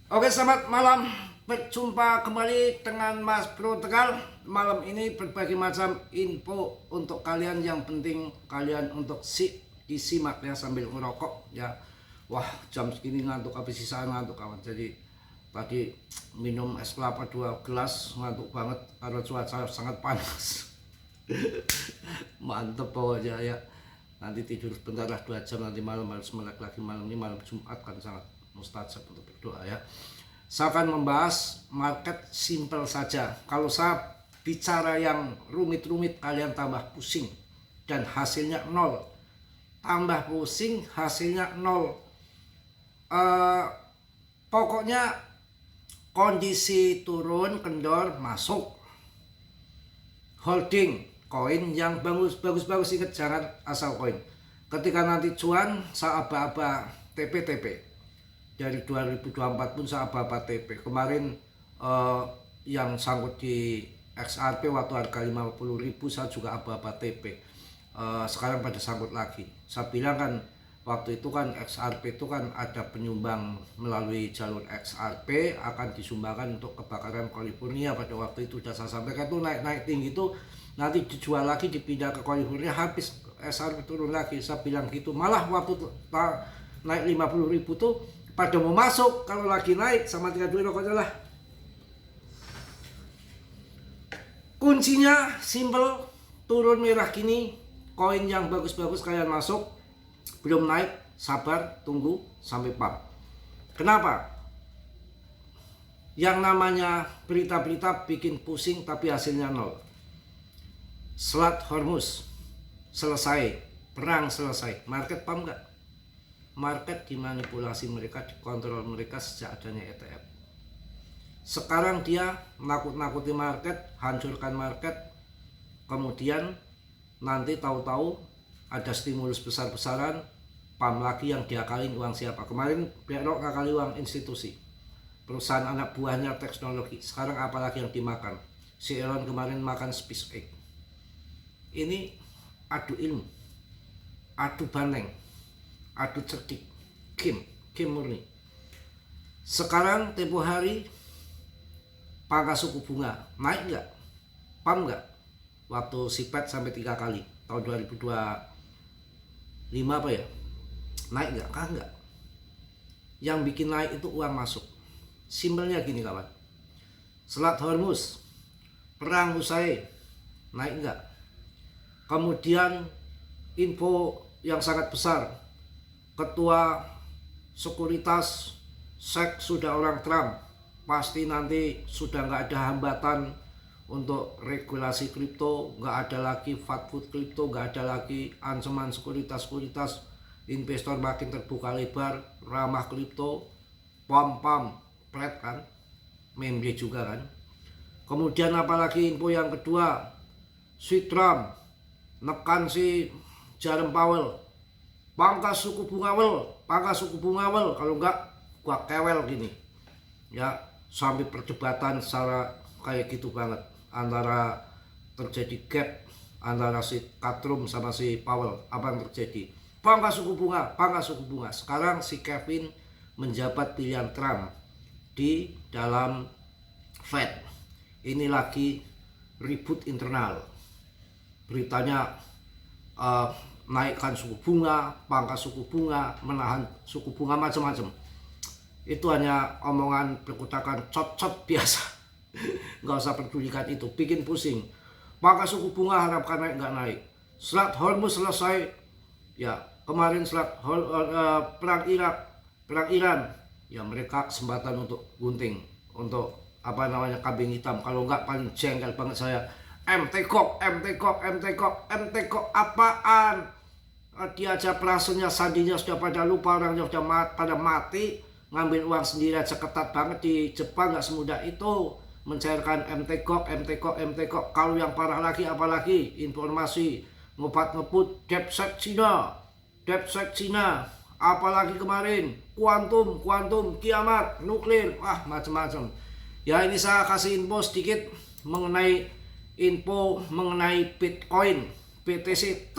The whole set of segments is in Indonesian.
Oke, selamat malam. Berjumpa kembali dengan Mas Bro Tegal. Malam ini berbagai macam info untuk kalian, yang penting kalian untuk disimak ya sambil ngerokok ya. Wah, jam segini ngantuk, habis sisaan ngantuk kawan. Jadi tadi minum es kelapa 2 gelas, ngantuk banget karena cuaca sangat panas. Mantep pokoknya ya. Nanti tidur sebentar lah 2 jam, nanti malam harus melek lagi. Malam ini malam Jumat kan sangat mustajab untuk berdoa ya. Saya akan membahas market simple saja. Kalau saya bicara yang rumit-rumit, kalian tambah pusing dan hasilnya nol. Tambah pusing, hasilnya nol. Pokoknya kondisi turun, kendor, masuk. Holding koin yang bagus, ingat jangan asal koin. Ketika nanti cuan, saya aba-aba TP. Dari 2024 pun saya aba-aba TP. Kemarin yang sangkut di XRP waktu harga 50.000 saya juga aba-aba TP. Sekarang pada sangkut lagi. Saya bilang kan waktu itu kan XRP itu kan ada penyumbang melalui jalur XRP akan disumbangkan untuk kebakaran California. Pada waktu itu sudah saya sampaikan itu naik tinggi itu nanti dijual lagi, dipindah ke California, habis XRP turun lagi. Saya bilang gitu. Malah waktu naik 50.000 tuh pada mau masuk, kalau lagi naik sama 32 rokoknya lah. Kuncinya simple, turun merah gini, koin yang bagus-bagus kalian masuk. Belum naik, sabar, tunggu sampai pump. Kenapa? Yang namanya berita-berita bikin pusing tapi hasilnya nol. Selat Hormuz selesai, perang selesai, market pump nggak? Market dimanipulasi mereka, dikontrol mereka sejak adanya ETF. Sekarang dia nakut-nakuti market, hancurkan market, kemudian nanti tahu-tahu ada stimulus besar-besaran, pam lagi yang diakalin uang siapa? Kemarin BlackRock ngakali uang institusi, perusahaan anak buahnya teknologi. Sekarang apalagi yang dimakan? Si Elon kemarin makan SpaceX. Ini adu ilmu, adu baneng, adu cerdik, Kim murni. Sekarang tempo hari pangkas suku bunga naik nggak? Pam nggak? Waktu si Fed sampai 3 kali tahun 2025 apa ya? Naik nggak? Nggak. Yang bikin naik itu uang masuk. Simpelnya gini kawan. Selat Hormuz perang usai, naik nggak? Kemudian info yang sangat besar, ketua sekuritas SEC sudah orang Trump, pasti nanti sudah nggak ada hambatan untuk regulasi kripto, nggak ada lagi fatfood kripto, nggak ada lagi ancaman sekuritas, investor makin terbuka lebar, ramah kripto, pam pret kan, meme juga kan. Kemudian apalagi info yang kedua, si Trump nekan si Jerome Powell, pangkas suku bunga wel, kalau enggak gua kewel gini ya, sampai perdebatan secara kayak gitu banget, antara terjadi gap antara si Katrum sama si Powell. Apa yang terjadi? Pangkas suku bunga. Sekarang si Kevin menjabat pilihan Trump di dalam Fed. Ini lagi ribut internal, beritanya naikkan suku bunga, pangkas suku bunga, menahan suku bunga, macam-macam. Itu hanya omongan berkutakan cot biasa. Nggak usah pedulikan itu, bikin pusing. Pangkas suku bunga harapkan naik, nggak naik. Selat Hormuz selesai, ya kemarin perang Iran, ya mereka kesempatan untuk gunting, untuk kambing hitam. Kalau nggak paling jengkel banget saya. MTKOK apaan? Dia aja perasennya, sandinya sudah pada lupa, orangnya sudah pada mati, ngambil uang sendiri aja ketat banget. Di Jepang nggak semudah itu mencairkan MTKOK. Kalau yang parah lagi, apalagi informasi ngebut DeepSeek Cina, apalagi kemarin kuantum, kiamat, nuklir, macam-macam. Ya ini saya kasih info sedikit mengenai Bitcoin. BTC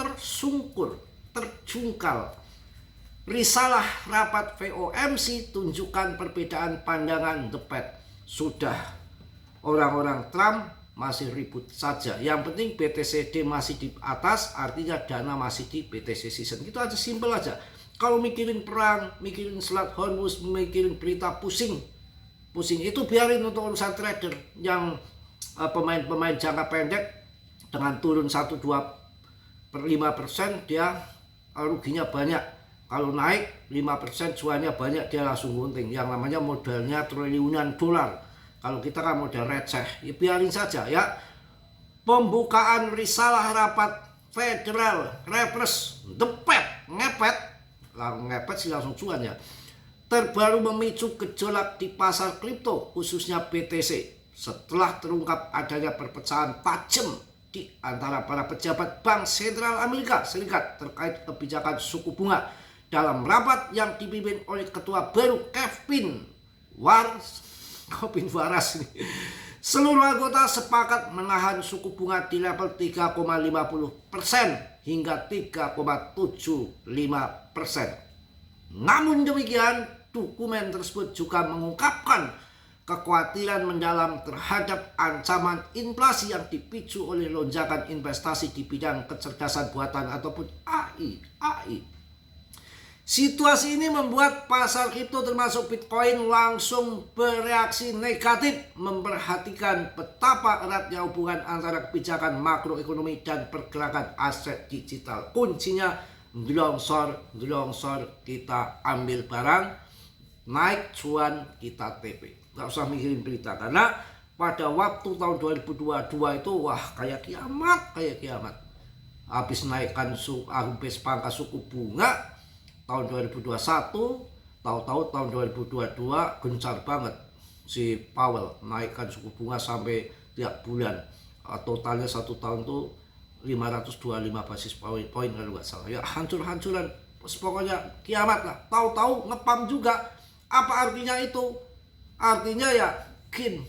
terjungkal Risalah rapat FOMC tunjukkan perbedaan pandangan The Fed. Sudah orang-orang Trump masih ribut saja. Yang penting BTCD masih di atas, artinya dana masih di BTC season. Gitu aja, simple aja. Kalau mikirin perang, mikirin Selat Hormuz, mikirin berita pusing itu biarin untuk urusan trader. Yang pemain-pemain jangka pendek dengan turun 1-2/5% dia ruginya banyak. Kalau naik 5% cuannya banyak, dia langsung gunting. Yang namanya modalnya triliunan dolar. Kalau kita kan modal receh, ya biarin saja ya. Pembukaan risalah rapat Federal Reserve, The Fed, ngepet sih langsung cuan ya. Terbaru memicu gejolak di pasar kripto, khususnya BTC. Setelah terungkap adanya perpecahan tajam di antara para pejabat Bank Sentral Amerika Serikat terkait kebijakan suku bunga dalam rapat yang dipimpin oleh ketua baru Kevin Waras. Seluruh anggota sepakat menahan suku bunga di level 3,50% hingga 3,75%. Namun demikian, dokumen tersebut juga mengungkapkan kekhawatiran mendalam terhadap ancaman inflasi yang dipicu oleh lonjakan investasi di bidang kecerdasan buatan ataupun AI. Situasi ini membuat pasar kripto termasuk Bitcoin langsung bereaksi negatif, memperhatikan betapa eratnya hubungan antara kebijakan makroekonomi dan pergerakan aset digital. Kuncinya gelongsor, kita ambil barang, naik cuan kita TP. Gak usah mikirin berita, karena pada waktu tahun 2022 itu wah kayak kiamat. Habis naikkan habis pangkas suku bunga tahun 2021, tahu-tahu tahun 2022 gencar banget si Powell naikkan suku bunga sampai tiap bulan, totalnya 1 tahun tuh 525 basis poin kalau nggak salah ya. Hancur-hancuran, pokoknya kiamat lah. Tahu-tahu ngepam juga. Apa artinya itu? Artinya ya game,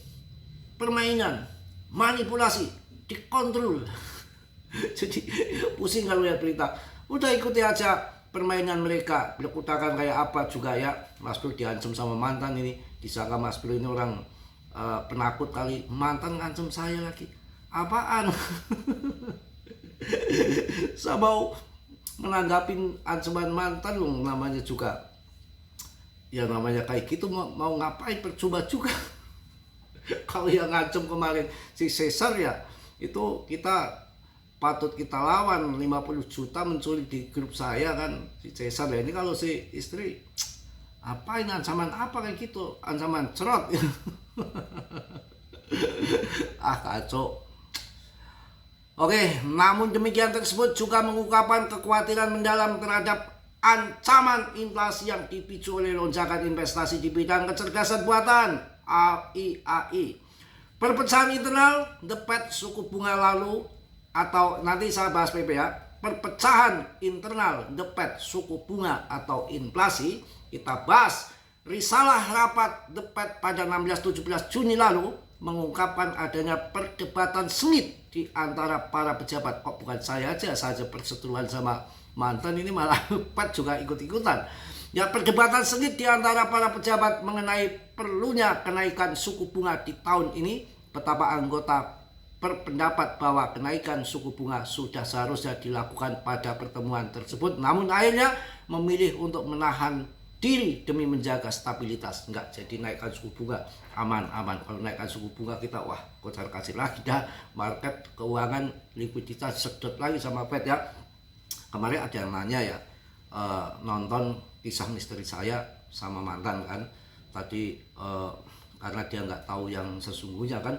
permainan, manipulasi, dikontrol. Jadi pusing kalau lihat berita. Udah ikuti aja permainan mereka. Berkutakan kayak apa juga ya. Mas Bro diancam sama mantan ini. Disangka Mas Bro ini orang penakut kali. Mantan ngancam saya lagi. Apaan? Saya mau menanggapin ancaman mantan loh, namanya juga ya namanya kayak gitu, mau ngapain, percuma juga. Kalau yang ngancam kemarin si Caesar ya, itu kita patut kita lawan. 50 juta menculik di grup saya kan si Caesar ya. Ini kalau si istri apa ini, ancaman apa kayak gitu, ancaman cerot. Kacau. Oke, namun demikian tersebut juga mengungkapkan kekhawatiran mendalam terhadap ancaman inflasi yang dipicu oleh lonjakan investasi di bidang kecerdasan buatan AI. Perpecahan internal The Fed suku bunga lalu, atau nanti saya bahas PP ya. Perpecahan internal The Fed suku bunga atau inflasi kita bahas. Risalah rapat The Fed pada 16-17 Juni lalu mengungkapkan adanya perdebatan sengit di antara para pejabat. Kok bukan saya aja perseteruan sama mantan, ini malah Fed juga ikut-ikutan. Ya, perdebatan sengit di antara para pejabat mengenai perlunya kenaikan suku bunga di tahun ini. Betapa anggota berpendapat bahwa kenaikan suku bunga sudah seharusnya dilakukan pada pertemuan tersebut, namun akhirnya memilih untuk menahan diri demi menjaga stabilitas. Enggak jadi naikkan suku bunga, aman. Kalau naikkan suku bunga kita wah kocar kacir lagi dah, market keuangan likuiditas sedot lagi sama Fed ya. Kemarin ada yang nanya ya, nonton kisah misteri saya sama mantan kan tadi, karena dia nggak tahu yang sesungguhnya kan,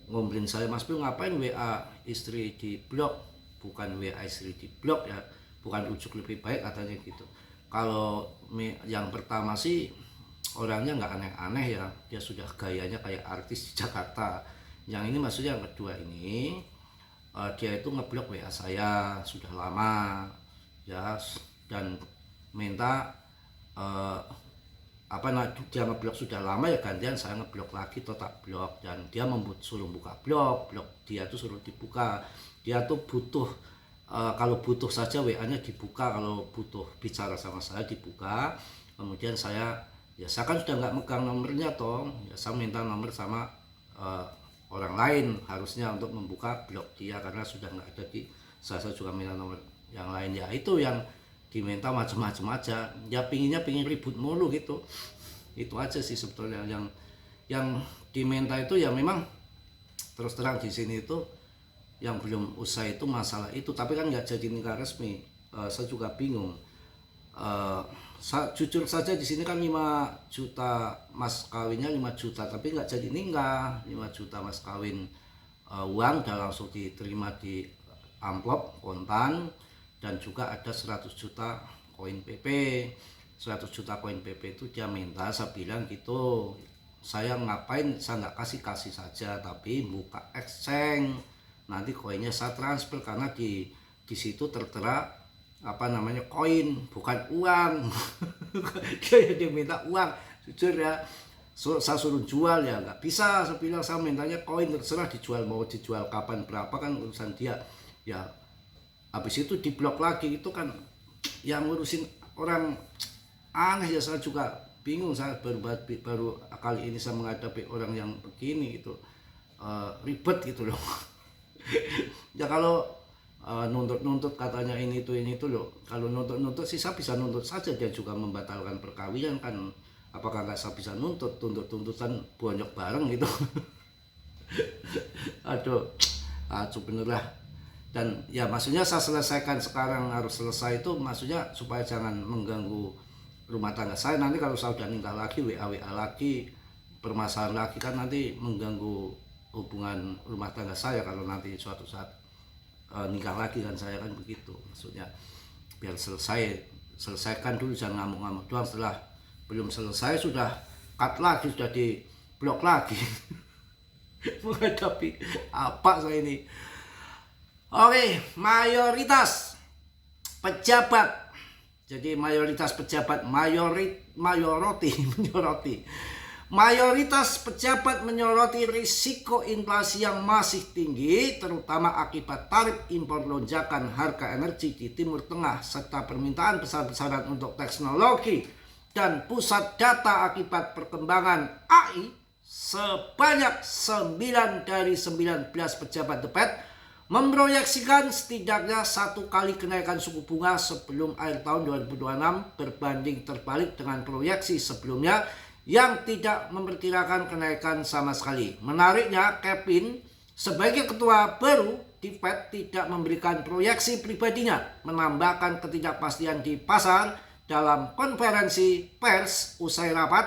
ngomongin saya, Mas Bro ngapain WA istri di blok, bukan WA istri di blok ya, bukan ujuk lebih baik katanya gitu. Kalau yang pertama sih orangnya nggak aneh-aneh ya, dia sudah gayanya kayak artis di Jakarta. Yang ini maksudnya yang kedua ini, dia itu ngeblok WA saya sudah lama ya, dan minta dia ngeblok sudah lama ya, gantian saya ngeblok lagi atau tak blok, dan dia suruh buka blok dia tuh suruh dibuka. Dia tuh butuh kalau butuh saja WA-nya dibuka, kalau butuh bicara sama saya dibuka. Kemudian saya kan sudah nggak megang nomornya toh, ya saya minta nomor sama orang lain harusnya untuk membuka blog dia, karena sudah nggak ada di saya juga minta nomor yang lain. Ya itu yang diminta macam-macam aja, ya pingin ribut mulu gitu. Itu aja sih sebetulnya yang diminta itu. Ya memang terus terang di sini itu yang belum usai itu masalah itu, tapi kan nggak jadi nikah resmi. Saya juga bingung. Jujur saja di sini kan 5 juta mas kawinnya 5 juta, tapi nggak jadi nikah. 5 juta mas kawin uang dan langsung diterima di amplop kontan, dan juga ada 100 juta koin PP. 100 juta koin PP itu dia minta, saya bilang gitu, saya ngapain, saya nggak kasih saja, tapi buka exchange, nanti koinnya saya transfer, karena di situ tertera koin bukan uang. Dia minta uang, jujur ya, saya suruh jual ya nggak bisa. Saya bilang saya mintanya koin, terserah dijual, mau dijual kapan berapa kan urusan dia. Ya habis itu diblok lagi, itu kan yang ngurusin orang aneh ya. Saya juga bingung, saya baru kali ini saya menghadapi orang yang begini gitu, ribet gitu loh. Ya kalau nuntut katanya ini itu loh, kalau nuntut sih saya bisa nuntut saja, dia juga membatalkan perkawinan kan, apakah nggak saya bisa tuntutan bonyok bareng gitu. Aduh bener lah. Dan ya maksudnya saya selesaikan sekarang, harus selesai itu maksudnya supaya jangan mengganggu rumah tangga saya. Nanti kalau saya udah nikah lagi, WA lagi, permasalahan lagi, kan nanti mengganggu hubungan rumah tangga saya kalau nanti suatu saat nikah lagi kan, saya kan begitu. Maksudnya biar selesaikan dulu, jangan ngamuk-ngamuk doang, setelah belum selesai sudah cut lagi, sudah di blok lagi. Menghadapi apa saya ini. Oke, mayoritas pejabat. Jadi mayoritas pejabat Mayoritas pejabat menyoroti risiko inflasi yang masih tinggi, terutama akibat tarif impor, lonjakan harga energi di Timur Tengah, serta permintaan besar-besaran untuk teknologi dan pusat data akibat perkembangan AI. Sebanyak 9 dari 19 pejabat The Fed memproyeksikan setidaknya 1 kali kenaikan suku bunga sebelum akhir tahun 2026, berbanding terbalik dengan proyeksi sebelumnya yang tidak memperkirakan kenaikan sama sekali. Menariknya, Kevin sebagai ketua baru di Fed tidak memberikan proyeksi pribadinya, menambahkan ketidakpastian di pasar. Dalam konferensi pers usai rapat,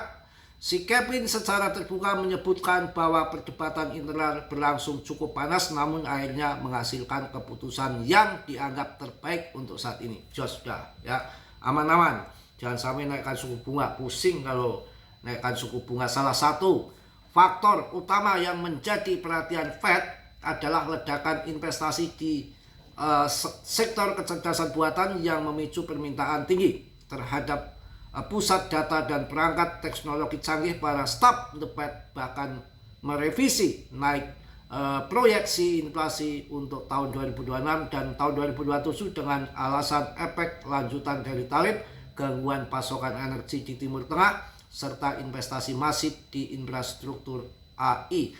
si Kevin secara terbuka menyebutkan bahwa perdebatan internal berlangsung cukup panas, namun akhirnya menghasilkan keputusan yang dianggap terbaik untuk saat ini. Jos sudah ya, aman-aman, jangan sampai naikkan suku bunga. Pusing kalau naikkan suku bunga. Salah satu faktor utama yang menjadi perhatian Fed adalah ledakan investasi di sektor kecerdasan buatan yang memicu permintaan tinggi terhadap pusat data dan perangkat teknologi canggih. Para staf The Fed bahkan merevisi naik proyeksi inflasi untuk tahun 2026 dan tahun 2027 dengan alasan efek lanjutan dari tarif, gangguan pasokan energi di Timur Tengah, serta investasi masif di infrastruktur AI.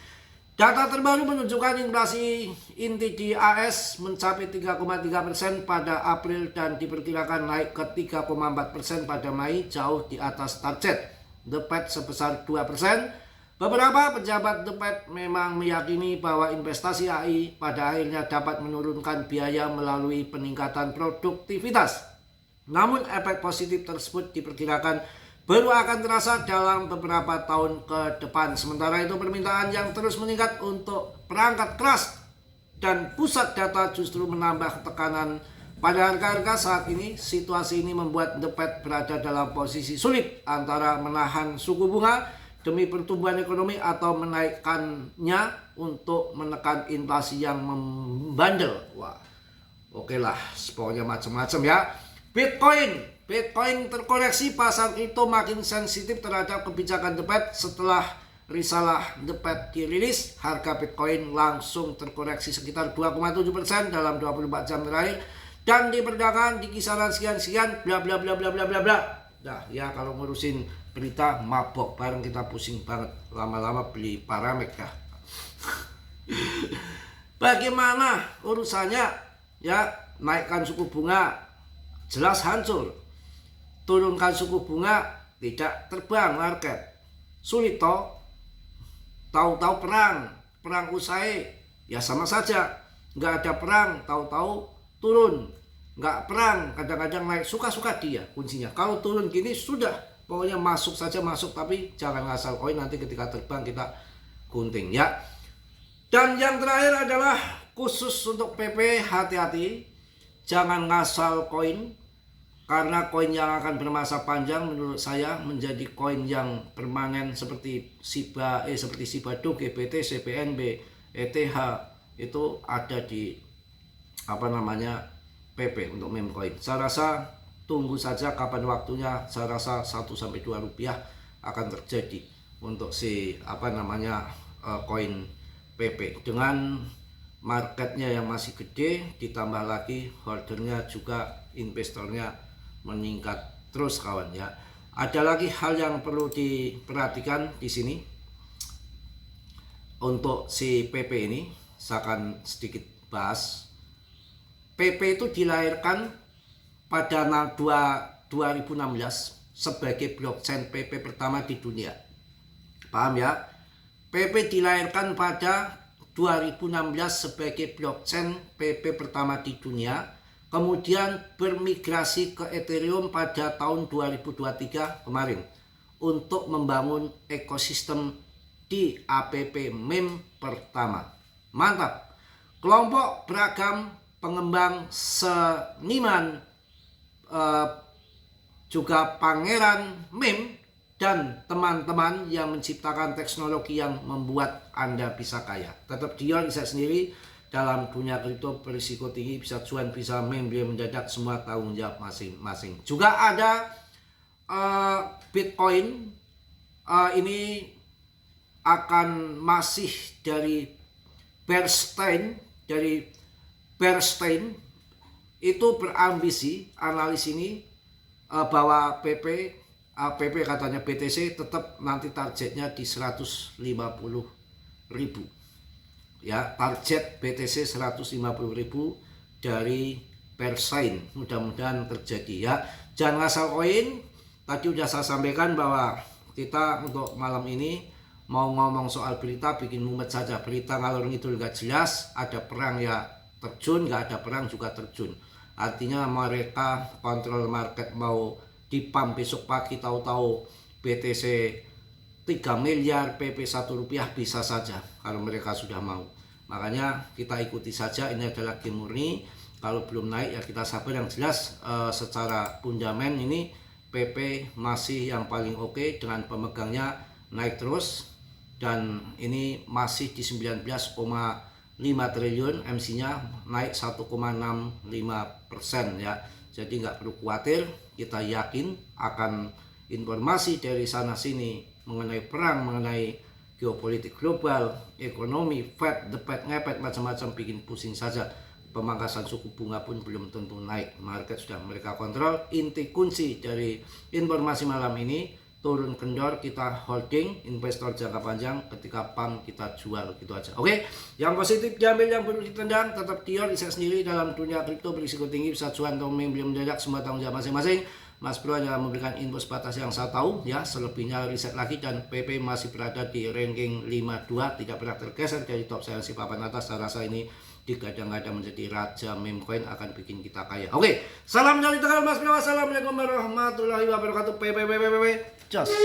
Data terbaru menunjukkan inflasi inti di AS mencapai 3,3% pada April dan diperkirakan naik ke 3,4% pada Mei, jauh di atas target The Fed sebesar 2%. Beberapa pejabat The Fed memang meyakini bahwa investasi AI pada akhirnya dapat menurunkan biaya melalui peningkatan produktivitas. Namun efek positif tersebut diperkirakan baru akan terasa dalam beberapa tahun ke depan. Sementara itu, permintaan yang terus meningkat untuk perangkat keras dan pusat data justru menambah tekanan pada harga-harga saat ini. Situasi ini membuat The Fed berada dalam posisi sulit antara menahan suku bunga demi pertumbuhan ekonomi atau menaikkannya untuk menekan inflasi yang membandel. Wah, oke lah, pokoknya macam-macam ya. Bitcoin terkoreksi, pasar itu makin sensitif terhadap kebijakan The Fed setelah risalah The Fed dirilis, harga Bitcoin langsung terkoreksi sekitar 2,7% dalam 24 jam terakhir dan diperdagangkan di kisaran sekian-sekian bla bla bla bla bla bla bla. Nah, ya kalau ngurusin berita mabok bareng kita pusing banget, lama-lama beli Paramek dah. Bagaimana urusannya? Ya, naikkan suku bunga jelas hancur. Turunkan suku bunga tidak terbang market. Sulit toh. Tahu-tahu perang usai, ya sama saja. Nggak ada perang, tahu-tahu turun. Nggak perang, kadang-kadang naik, suka-suka dia kuncinya. Kalau turun gini sudah, pokoknya masuk saja masuk, tapi jangan ngasal koin, nanti ketika terbang kita gunting ya. Dan yang terakhir adalah khusus untuk PP, hati-hati, jangan ngasal koin. Karena koin yang akan bermasa panjang menurut saya menjadi koin yang permanen seperti Shiba Do, GPT, CPNB, ETH itu ada di PP untuk meme coin. Saya rasa tunggu saja kapan waktunya. Saya rasa 1-2 rupiah akan terjadi untuk koin PP dengan marketnya yang masih gede, ditambah lagi holdernya juga, investornya meningkat terus kawan ya. Ada lagi hal yang perlu diperhatikan di sini untuk si PP ini, saya akan sedikit bahas. PP itu dilahirkan pada 2016 sebagai blockchain PP pertama di dunia. Paham ya? PP dilahirkan pada 2016 sebagai blockchain PP pertama di dunia. Kemudian bermigrasi ke Ethereum pada tahun 2023 kemarin untuk membangun ekosistem di APP meme pertama. Mantap. Kelompok beragam pengembang seniman juga pangeran meme dan teman-teman yang menciptakan teknologi yang membuat Anda bisa kaya. Tetap Dion bisa sendiri. Dalam dunia kripto berisiko tinggi, bisa cuan, bisa meme, dia mendadak, semua tanggung jawab masing-masing. Juga ada Bitcoin, ini akan masih dari Bernstein itu berambisi analis ini bahwa PP katanya BTC tetap nanti targetnya di 150.000. Ya, target BTC 150.000 dari Bernstein. Mudah-mudahan terjadi ya. Jangan ngasal koin. Tadi udah saya sampaikan bahwa kita untuk malam ini mau ngomong soal berita bikin mumet saja. Berita ngalor ngidul gak jelas, ada perang ya terjun, gak ada perang juga terjun. Artinya mereka kontrol market mau dipam besok pagi, tahu-tahu BTC 3 miliar, PP 1 rupiah bisa saja kalau mereka sudah mau. Makanya kita ikuti saja, ini adalah game murni. Kalau belum naik ya kita sabar. Yang jelas secara fundament ini PP masih yang paling oke, dengan pemegangnya naik terus. Dan ini masih di 19,5 triliun, MC-nya naik 1,65% ya. Jadi nggak perlu khawatir, kita yakin akan informasi dari sana sini mengenai perang, mengenai geopolitik global, ekonomi, Fed, The Fed ngepet macam-macam bikin pusing saja. Pemangkasan suku bunga pun belum tentu naik. Market sudah mereka kontrol. Inti kunci dari informasi malam ini, turun kendor kita holding, investor jangka panjang, ketika pump kita jual, gitu aja. Oke, yang positif diambil, yang perlu ditendang, tetap Dion, riset sendiri dalam dunia kripto berisiko tinggi, bisa cuan atau belum mendadak, semua tanggung jawab masing-masing. Mas Bro hanya memberikan info sebatas yang saya tahu ya, selebihnya riset lagi. Dan PP masih berada di ranking 52, tidak pernah tergeser dari top sales papan atas. Saya rasa ini digadang-gadang menjadi raja meme coin, akan bikin kita kaya. Oke, salam dari Tegal Mas Bro, wassalamualaikum warahmatullahi wabarakatuh. PP, just